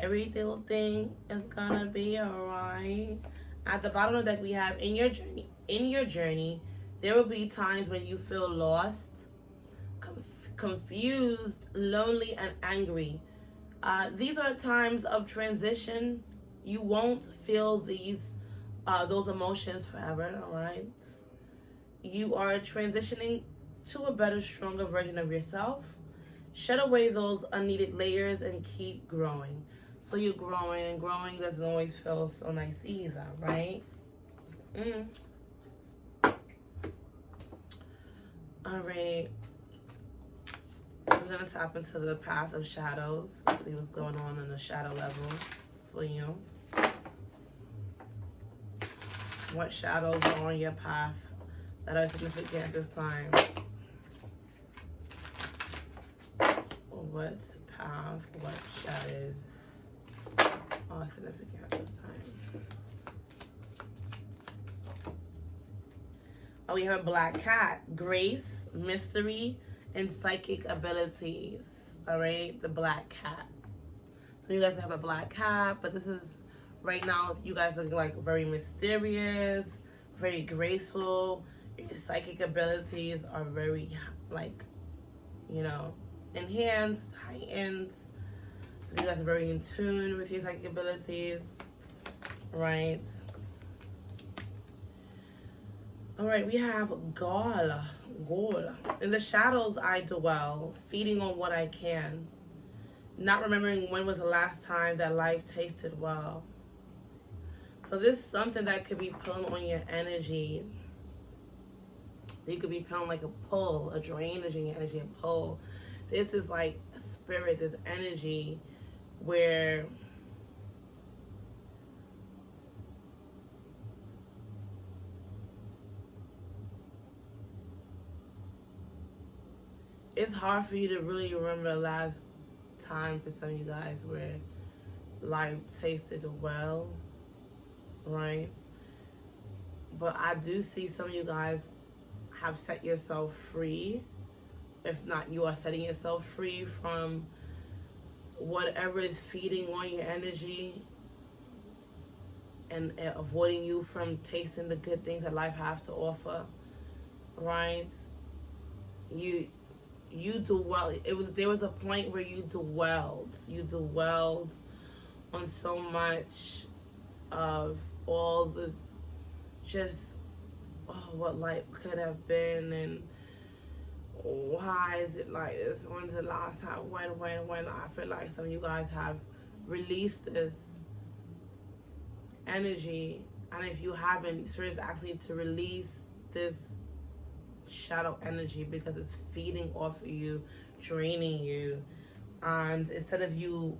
Every little thing is gonna be alright. At the bottom of the deck, we have in your journey. In your journey, there will be times when you feel lost, confused, lonely, and angry. These are times of transition. You won't feel those emotions forever. All right. You are transitioning to a better, stronger version of yourself. Shed away those unneeded layers and keep growing. So you're growing, and growing doesn't always feel so nice either, right? All right. I'm going to tap into the path of shadows. See what's going on in the shadow level for you. What shadows are on your path that are significant at this time? What path, what shadows are significant at this time? Oh, we have a black cat. Grace, mystery, and psychic abilities. All right, the black cat. So you guys have a black cat, but this is right now. You guys are like very mysterious, very graceful. Your psychic abilities are very like, you know, enhanced, heightened. So you guys are very in tune with your psychic abilities, right? All right, we have Gaul. In the shadows I dwell, feeding on what I can, not remembering when was the last time that life tasted well. So this is something that could be pulling on your energy. You could be feeling like a pull, a drainage in your energy, a pull. This is like a spirit, this energy where it's hard for you to really remember the last time for some of you guys where life tasted well, right? But I do see some of you guys have set yourself free. If not, you are setting yourself free from whatever is feeding on your energy and avoiding you from tasting the good things that life has to offer, right? You dwell. There was a point where you dwelled on so much of all the just what life could have been, and why is it like this? When's the last time? When? I feel like some of you guys have released this energy, and if you haven't, Spirit is actually to release this shadow energy because it's feeding off of you, draining you. And instead of you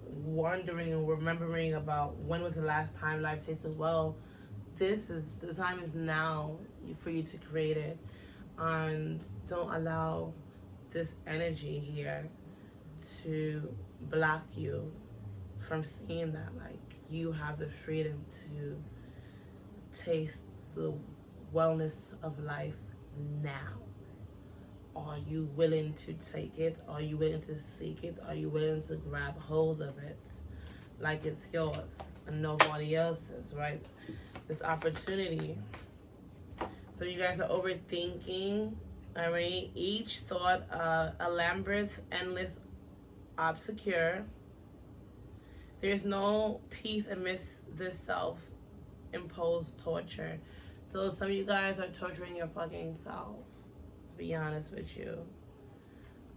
wondering and remembering about when was the last time life tasted well, this is the time is now for you to create it. And don't allow this energy here to block you from seeing that like you have the freedom to taste the wellness of life now. Are you willing to take it? Are you willing to seek it? Are you willing to grab hold of it like it's yours and nobody else's, right? This opportunity. So you guys are overthinking, all right? Each thought a labyrinth, endless, obscure. There's no peace amidst this self-imposed torture. So some of you guys are torturing your fucking self, to be honest with you.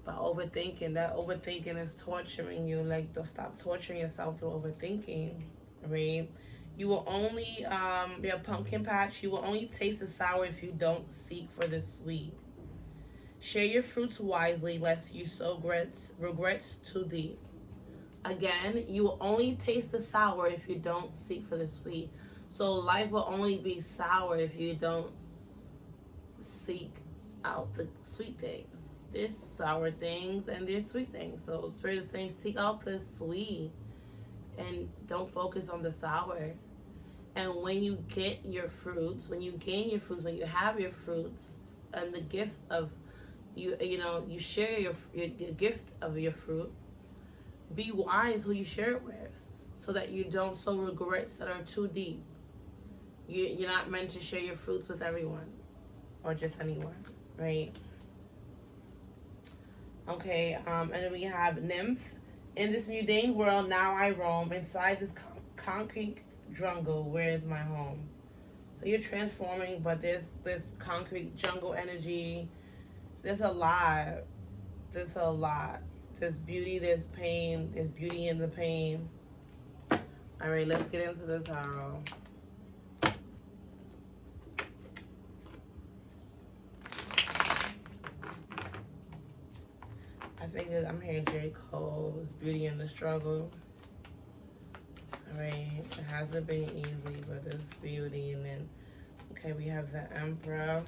By overthinking, that overthinking is torturing you. Like, don't stop torturing yourself through overthinking, right? You will only, be a pumpkin patch. You will only taste the sour if you don't seek for the sweet. Share your fruits wisely, lest you sow regrets too deep. Again, you will only taste the sour if you don't seek for the sweet. So life will only be sour if you don't seek out the sweet things. There's sour things and there's sweet things. So Spirit is saying seek out the sweet and don't focus on the sour. And when you get your fruits, when you gain your fruits, when you have your fruits, and the gift of you share your gift of your fruit, Be wise who you share it with, so that you don't sow regrets that are too deep. You're not meant to share your fruits with everyone, or just anyone, right? Okay, and then we have Nymph. In this mundane world, now I roam inside this concrete jungle. Where is my home? So you're transforming, but there's this concrete jungle energy. There's a lot. There's a lot. There's beauty, there's pain. There's beauty in the pain. All right, let's get into the tarot. I think I'm hearing J. Cole's Beauty in the Struggle. Alright, it hasn't been easy, but there's beauty. And then, okay, we have the Emperor.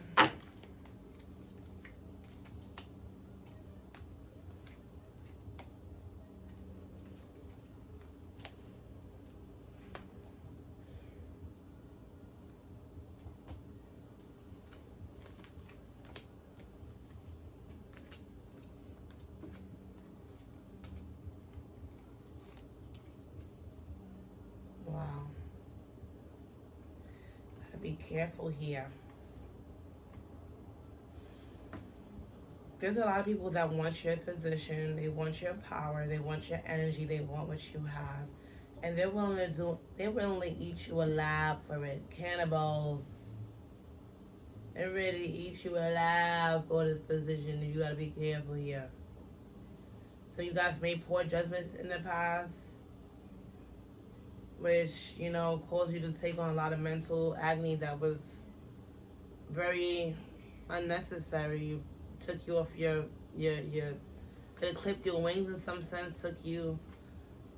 Wow. Gotta be careful here. There's a lot of people that want your position, they want your power, they want your energy, they want what you have. And they're willing to eat you alive for it. Cannibals. They're ready to eat you alive for this position. You gotta be careful here. So you guys made poor judgments in the past, which, you know, caused you to take on a lot of mental agony that was very unnecessary. You took you off your could have clipped your wings in some sense, took you,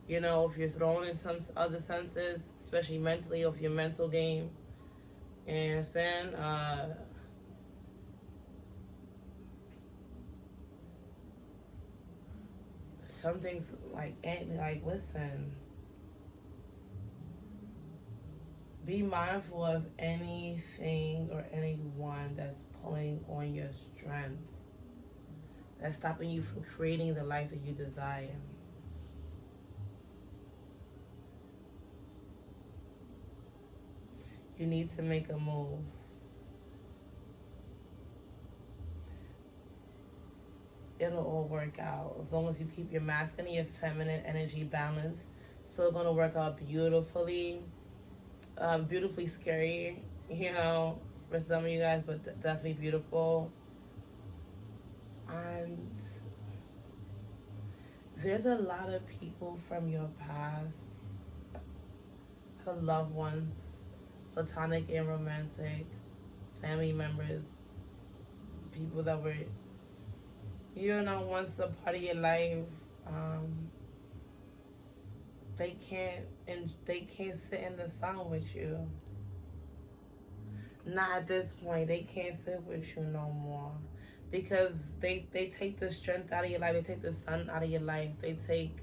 you know, off your throne in some other senses, especially mentally, off your mental game. You understand? Some things like listen. Be mindful of anything or anyone that's pulling on your strength, that's stopping you from creating the life that you desire. You need to make a move. It'll all work out as long as you keep your masculine and your feminine energy balanced. So it's gonna work out beautifully. Beautifully scary, you know, for some of you guys, but definitely beautiful. And there's a lot of people from your past, loved ones, platonic and romantic, family members, people that were, you know, once a part of your life. They can't sit in the sun with you. Not at this point. They can't sit with you no more. Because they take the strength out of your life. They take the sun out of your life. They take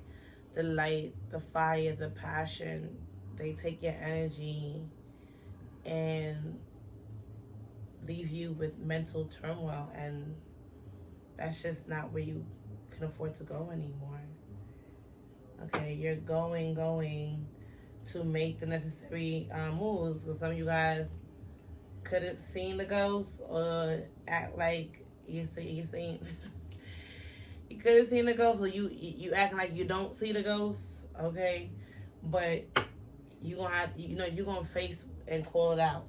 the light, the fire, the passion. They take your energy and leave you with mental turmoil. And that's just not where you can afford to go anymore. Okay, you're going to make the necessary moves. Because some of you guys could have seen the ghost or act like you seen. You could have seen the ghost, or you act like you don't see the ghost. Okay, but you gonna have, you know, you're gonna face and call it out,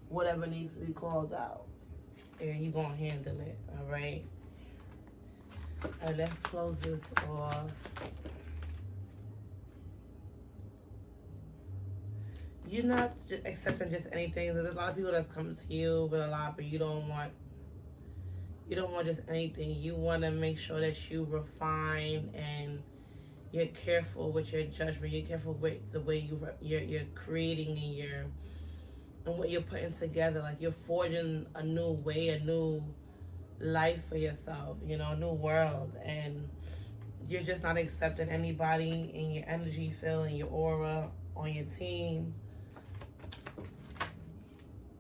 whatever needs to be called out, and you gonna handle it. All right. All right, let's close this off. You're not just accepting just anything. There's a lot of people that's coming to you with a lot, but you don't want just anything. You want to make sure that you refine and you're careful with your judgment. You're careful with the way you're creating and what you're putting together. Like you're forging a new way, a new life for yourself. You know, a new world, and you're just not accepting anybody in your energy field, in your aura, on your team,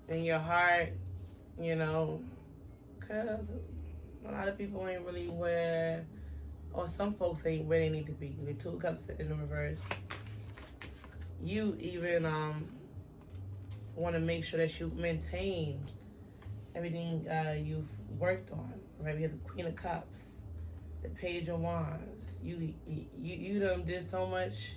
in your heart, you know, because a lot of people ain't really where or some folks ain't where they need to be. The 2 of Cups sitting in reverse. You even want to make sure that you maintain everything you've worked on. Right? We have the Queen of Cups, the Page of Wands. You done did so much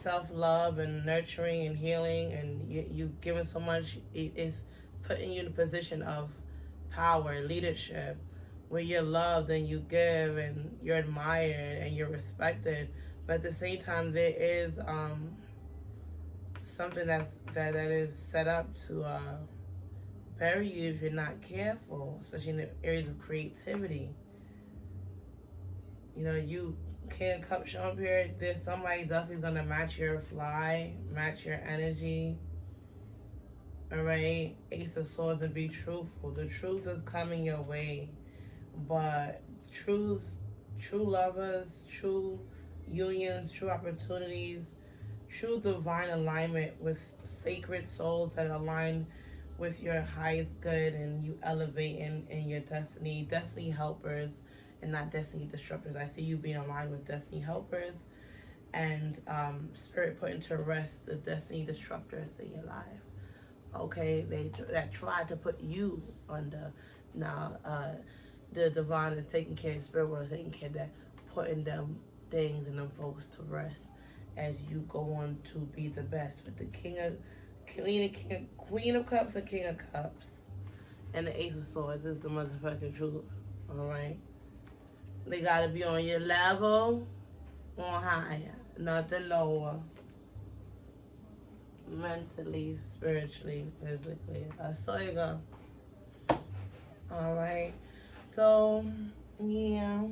self-love and nurturing and healing, and you've given so much. It's putting you in a position of power, leadership, where you're loved and you give and you're admired and you're respected. But at the same time, there is something that is set up to bury you if you're not careful, especially in the areas of creativity. You know, you can't cup show up here. There's somebody definitely gonna match your fly, match your energy. All right, Ace of Swords, and be truthful. The truth is coming your way, but true lovers, true unions, true opportunities, true divine alignment with sacred souls that align with your highest good, and you elevate in your destiny helpers and not destiny disruptors. I see you being aligned with destiny helpers, and spirit putting to rest the destiny disruptors in your life. Okay, that tried to put you under. Now the divine is taking care, the spirit world is taking care of that, putting them things and them folks to rest as you go on to be the best. With the Queen of Cups and King of Cups, and the Ace of Swords is the motherfucking truth. All right, they gotta be on your level, on higher, nothing lower. Mentally, spiritually, physically. I saw you go. All right. So, yeah.